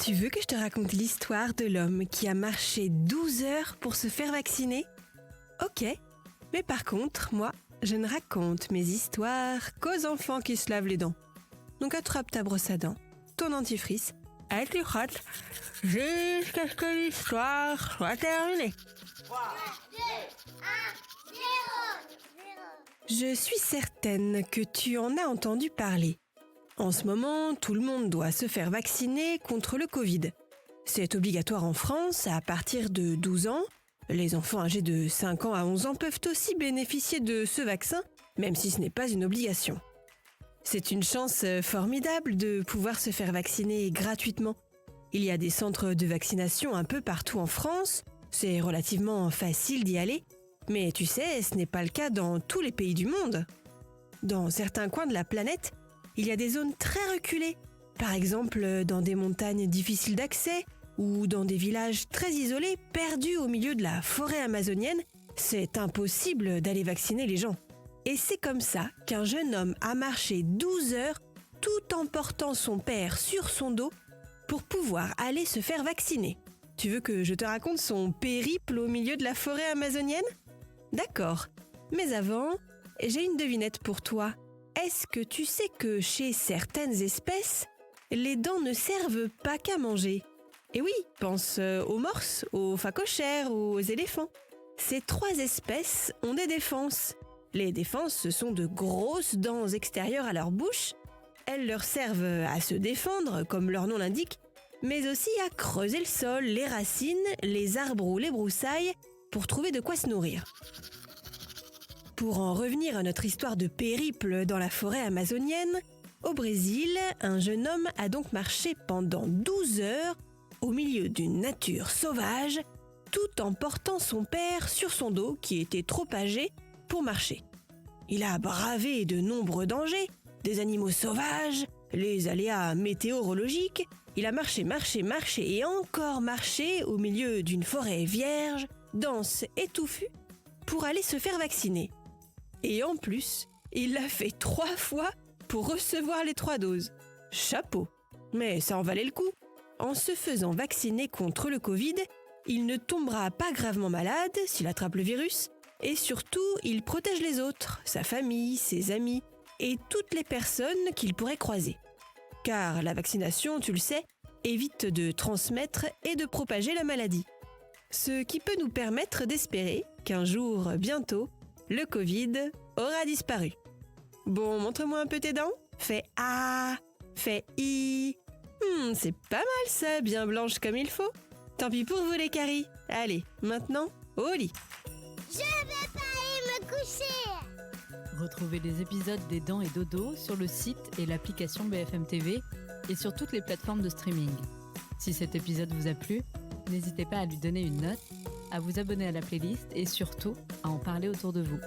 Tu veux que je te raconte l'histoire de l'homme qui a marché 12 heures pour se faire vacciner? Ok, mais par contre, moi, je ne raconte mes histoires qu'aux enfants qui se lavent les dents. Donc attrape ta brosse à dents, ton dentifrice, et tu frottes jusqu'à ce que l'histoire soit terminée. 3, 2, 1, 0. Je suis certaine que tu en as entendu parler. En ce moment, tout le monde doit se faire vacciner contre le Covid. C'est obligatoire en France à partir de 12 ans. Les enfants âgés de 5 ans à 11 ans peuvent aussi bénéficier de ce vaccin, même si ce n'est pas une obligation. C'est une chance formidable de pouvoir se faire vacciner gratuitement. Il y a des centres de vaccination un peu partout en France. C'est relativement facile d'y aller. Mais tu sais, ce n'est pas le cas dans tous les pays du monde. Dans certains coins de la planète, il y a des zones très reculées. Par exemple, dans des montagnes difficiles d'accès ou dans des villages très isolés, perdus au milieu de la forêt amazonienne, c'est impossible d'aller vacciner les gens. Et c'est comme ça qu'un jeune homme a marché 12 heures tout en portant son père sur son dos pour pouvoir aller se faire vacciner. Tu veux que je te raconte son périple au milieu de la forêt amazonienne ? D'accord. Mais avant, j'ai une devinette pour toi. Est-ce que tu sais que chez certaines espèces, les dents ne servent pas qu'à manger ? Et oui, pense aux morses, aux phacochères, aux éléphants. Ces 3 espèces ont des défenses. Les défenses, ce sont de grosses dents extérieures à leur bouche. Elles leur servent à se défendre, comme leur nom l'indique, mais aussi à creuser le sol, les racines, les arbres ou les broussailles, pour trouver de quoi se nourrir. Pour en revenir à notre histoire de périple dans la forêt amazonienne, au Brésil, un jeune homme a donc marché pendant 12 heures au milieu d'une nature sauvage, tout en portant son père sur son dos qui était trop âgé pour marcher. Il a bravé de nombreux dangers, des animaux sauvages, les aléas météorologiques. Il a marché et encore marché au milieu d'une forêt vierge, dense et touffue, pour aller se faire vacciner. Et en plus, il l'a fait 3 fois pour recevoir les 3 doses. Chapeau! Mais ça en valait le coup. En se faisant vacciner contre le Covid, il ne tombera pas gravement malade s'il attrape le virus. Et surtout, il protège les autres, sa famille, ses amis et toutes les personnes qu'il pourrait croiser. Car la vaccination, tu le sais, évite de transmettre et de propager la maladie. Ce qui peut nous permettre d'espérer qu'un jour, bientôt, le Covid aura disparu. Bon, montre-moi un peu tes dents. Fais A, fais I. C'est pas mal ça, bien blanche comme il faut. Tant pis pour vous les caries. Allez, maintenant, au lit. Je vais pas aller me coucher. Retrouvez les épisodes des Dents et Dodo sur le site et l'application BFM TV et sur toutes les plateformes de streaming. Si cet épisode vous a plu, n'hésitez pas à lui donner une note, à vous abonner à la playlist et surtout à en parler autour de vous.